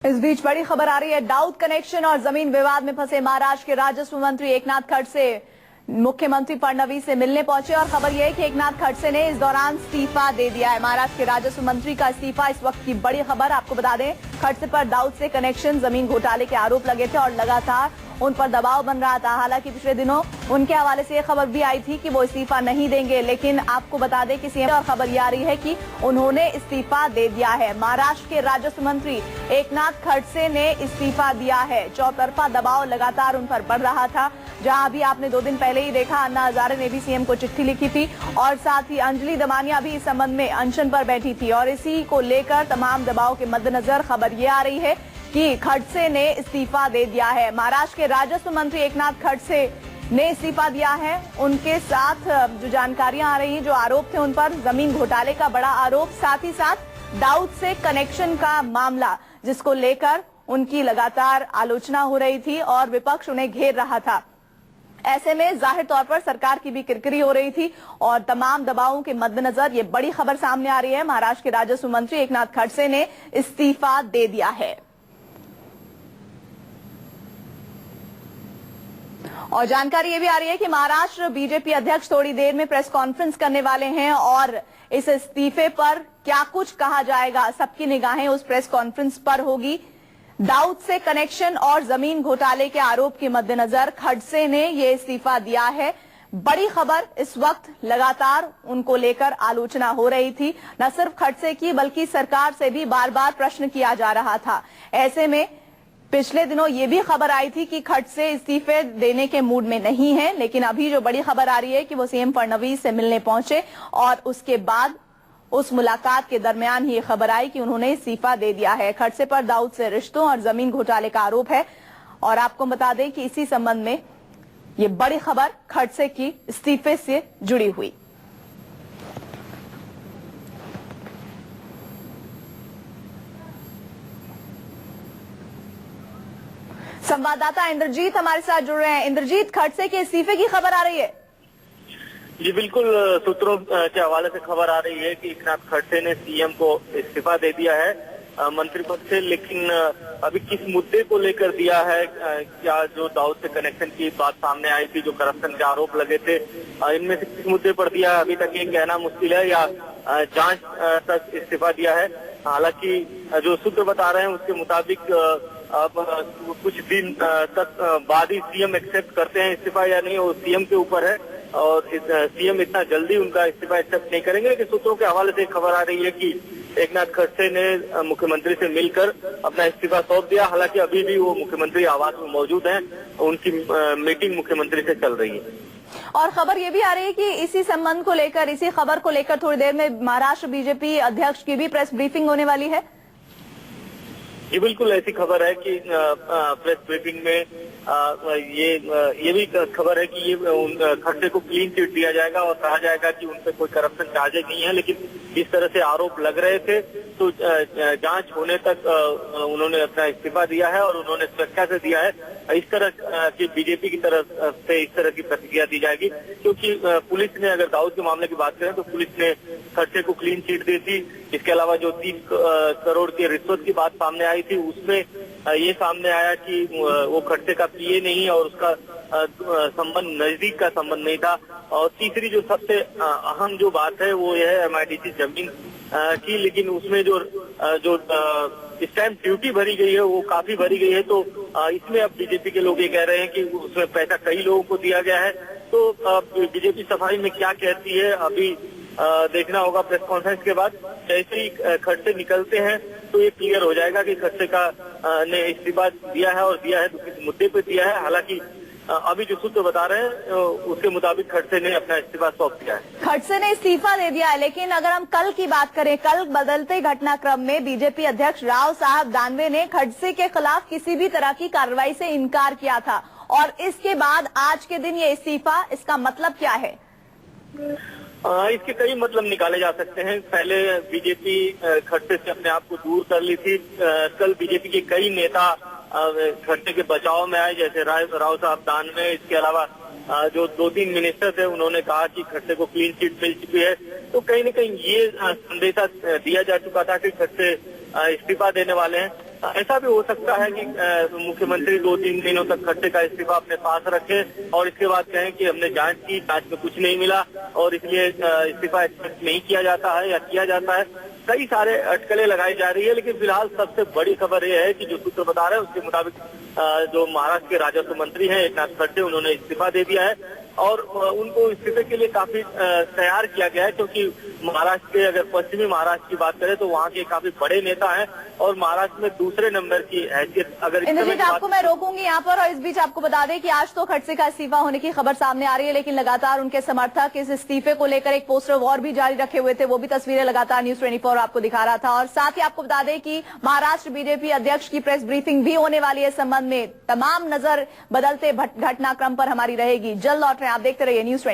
इस बीच बड़ी खबर आ रही है। दाऊद कनेक्शन और जमीन विवाद में फंसे महाराष्ट्र के राजस्व मंत्री एकनाथ खड़से मुख्यमंत्री फडणवीस से मिलने पहुंचे और खबर यह है कि एकनाथ खड़से ने इस दौरान इस्तीफा दे दिया है। महाराष्ट्र के राजस्व मंत्री का इस्तीफा इस वक्त की बड़ी खबर। आपको बता दें, खड़से पर दाऊद से कनेक्शन, जमीन घोटाले के आरोप लगे थे और लगातार उन पर दबाव बन रहा था। हालांकि पिछले दिनों उनके हवाले से यह खबर भी आई थी कि वो इस्तीफा नहीं देंगे, लेकिन आपको बता दें कि सीएम और खबर यह आ रही है कि उन्होंने इस्तीफा दे दिया है। महाराष्ट्र के राजस्व मंत्री एकनाथ खड़से ने इस्तीफा दिया है। चौतरफा दबाव लगातार उन पर बढ़ रहा था। जहां अभी आपने 2 दिन पहले ही देखा, अन्ना हजारे ने भी सीएम को चिट्ठी लिखी थी और साथ ही अंजलि दमानिया भी इस संबंध में अनशन पर बैठी थी और इसी को लेकर तमाम दबाव के मद्देनजर खबर ये आ रही है कि खड़से ने इस्तीफा दे दिया है। महाराष्ट्र के राजस्व मंत्री एकनाथ खड़से ने इस्तीफा दिया है। उनके साथ जो जानकारियां आ रही हैं, जो आरोप थे उन पर, जमीन घोटाले का बड़ा आरोप, साथ ही साथ दाऊद से कनेक्शन का मामला, जिसको लेकर उनकी लगातार आलोचना हो रही थी और विपक्ष उन्हें घेर रहा था। ऐसे में जाहिर तौर पर सरकार की भी किरकिरी हो रही थी और तमाम दबावों के मद्देनजर ये बड़ी खबर सामने आ रही है। महाराष्ट्र के राजस्व मंत्री एकनाथ खड़से ने इस्तीफा दे दिया है। और जानकारी ये भी आ रही है कि महाराष्ट्र बीजेपी अध्यक्ष थोड़ी देर में प्रेस कॉन्फ्रेंस करने वाले हैं और इस इस्तीफे पर क्या कुछ कहा जाएगा, सबकी निगाहें उस प्रेस कॉन्फ्रेंस पर होगी। दाऊद से कनेक्शन और जमीन घोटाले के आरोप के मद्देनजर खड़से ने ये इस्तीफा दिया है। बड़ी खबर इस वक्त, लगातार उनको लेकर आलोचना हो रही थी। न सिर्फ खड़से की बल्कि सरकार से भी बार बार प्रश्न किया जा रहा था। ऐसे में पिछले दिनों ये भी खबर आई थी कि खड़से इस्तीफे देने के मूड में नहीं है, लेकिन अभी जो बड़ी खबर आ रही है कि वो सीएम फडणवीस से मिलने पहुंचे और उसके बाद उस मुलाकात के दरमियान ही ये खबर आई कि उन्होंने इस्तीफा दे दिया है। खड़से पर दाऊद से रिश्तों और जमीन घोटाले का आरोप है और आपको बता दें कि इसी संबंध में ये बड़ी खबर खड़से की इस्तीफे से जुड़ी हुई। संवाददाता इंद्रजीत हमारे साथ जुड़ रहे हैं। इंद्रजीत, खड़से के इस्तीफे की खबर आ रही है। जी बिल्कुल, सूत्रों के हवाले से खबर आ रही है कि एकनाथ खड़से ने सीएम को इस्तीफा दे दिया है मंत्री पद से, लेकिन अभी किस मुद्दे को लेकर दिया है, क्या जो दाऊद से कनेक्शन की बात सामने आई थी, जो करप्शन के आरोप लगे थे, इनमें से किस मुद्दे पर दिया है अभी तक ये कहना मुश्किल है, या जांच तक इस्तीफा दिया है। हालांकि जो सूत्र बता रहे हैं उसके मुताबिक अब कुछ दिन तक बाद ही सीएम एक्सेप्ट करते हैं इस्तीफा या नहीं, वो सीएम के ऊपर है और सीएम इतना जल्दी उनका इस्तीफा एक्सेप्ट नहीं करेंगे। लेकिन सूत्रों के हवाले से खबर आ रही है कि एकनाथ खड़से ने मुख्यमंत्री से मिलकर अपना इस्तीफा सौंप दिया। हालांकि अभी भी वो मुख्यमंत्री आवास में मौजूद हैं, उनकी मीटिंग मुख्यमंत्री से चल रही है। और खबर ये भी आ रही है कि इसी संबंध को लेकर, इसी खबर को लेकर थोड़ी देर में महाराष्ट्र बीजेपी अध्यक्ष की भी प्रेस ब्रीफिंग होने वाली है। ये बिल्कुल ऐसी खबर है कि प्रेस ब्रीफिंग में ये भी खबर है कि ये खड़से को क्लीन चिट दिया जाएगा और कहा जाएगा कि उन पर कोई करप्शन चार्जेज नहीं है, लेकिन इस तरह से आरोप लग रहे थे तो जांच होने तक उन्होंने अपना इस्तीफा दिया है और उन्होंने सुरक्षा से दिया है। इस तरह की बीजेपी की तरफ से इस तरह की प्रतिक्रिया दी जाएगी, क्योंकि पुलिस ने, अगर दाऊद के मामले की बात करें तो पुलिस ने खड़से को क्लीन चिट दी थी। इसके अलावा जो 30 करोड़ की रिश्वत की बात सामने आई थी, उसमें ये सामने आया कि वो खड़से का पीए नहीं और उसका संबंध नजदीक का संबंध नहीं था। और तीसरी जो सबसे अहम जो बात है वो यह है MIDC जमीन की, लेकिन उसमें जो स्टैंप ड्यूटी भरी गई है वो काफी भरी गई है। तो इसमें अब बीजेपी के लोग ये कह रहे हैं कि उसमें पैसा कई लोगों को दिया गया है। तो बीजेपी सफाई में क्या कहती है अभी देखना होगा प्रेस कॉन्फ्रेंस के बाद। जैसे ही खड़से निकलते हैं तो ये क्लियर हो जाएगा कि खड़से का ने इस्तीफा दिया है और दिया है तो किस मुद्दे पे दिया है। हालांकि अभी जो सूत्र बता रहे हैं उसके मुताबिक खड़से ने अपना इस्तीफा सौंप दिया है। खड़से ने इस्तीफा दे दिया है, लेकिन अगर हम कल की बात करें, कल बदलते घटनाक्रम में बीजेपी अध्यक्ष राव साहब दानवे ने खड़से के खिलाफ किसी भी तरह की कार्रवाई से इनकार किया था और इसके बाद आज के दिन ये इस्तीफा, इसका मतलब क्या है? इसके कई मतलब निकाले जा सकते हैं। पहले बीजेपी खड़से से अपने आप को दूर कर ली थी। कल बीजेपी के कई नेता खड़से के बचाव में आए, जैसे राव साहब दानवे। इसके अलावा जो 2-3 मिनिस्टर थे उन्होंने कहा कि खड़से को क्लीन चिट मिल चुकी है। तो कहीं न कहीं ये संदेशा दिया जा चुका था कि खड़से इस्तीफा देने वाले हैं। ऐसा भी हो सकता है कि मुख्यमंत्री 2-3 दिनों तक खट्टे का इस्तीफा अपने पास रखे और इसके बाद कहें कि हमने जांच की, जांच में कुछ नहीं मिला और इसलिए इस्तीफा एक्सेप्ट नहीं किया जाता है या किया जाता है। कई सारे अटकलें लगाई जा रही है, लेकिन फिलहाल सबसे बड़ी खबर यह है कि जो सूत्र बता रहे हैं उसके मुताबिक जो महाराष्ट्र के राजस्व मंत्री हैं एकनाथ खड़से, उन्होंने इस्तीफा दे दिया है और उनको इस्तीफे के लिए काफी तैयार किया गया है, क्योंकि महाराष्ट्र के, अगर पश्चिमी महाराष्ट्र की बात करें तो वहाँ के काफी बड़े नेता हैं और महाराष्ट्र में दूसरे नंबर की हैसियत। अगर इंद्रजीत, आपको मैं रोकूंगी यहाँ पर और इस बीच आपको बता दें कि आज तो खड़से का इस्तीफा होने की खबर सामने आ रही है, लेकिन लगातार उनके समर्थक इस इस्तीफे को लेकर एक पोस्टर वॉर भी जारी रखे हुए थे। वो भी तस्वीरें लगातार न्यूज 24 आपको दिखा रहा था। और साथ ही आपको बता दें कि महाराष्ट्र बीजेपी अध्यक्ष की प्रेस ब्रीफिंग भी होने वाली है इस संबंध में। तमाम नजर बदलते घटनाक्रम पर हमारी रहेगी। जल्द लौट रहे हैं, आप देखते रहिए न्यूज 24।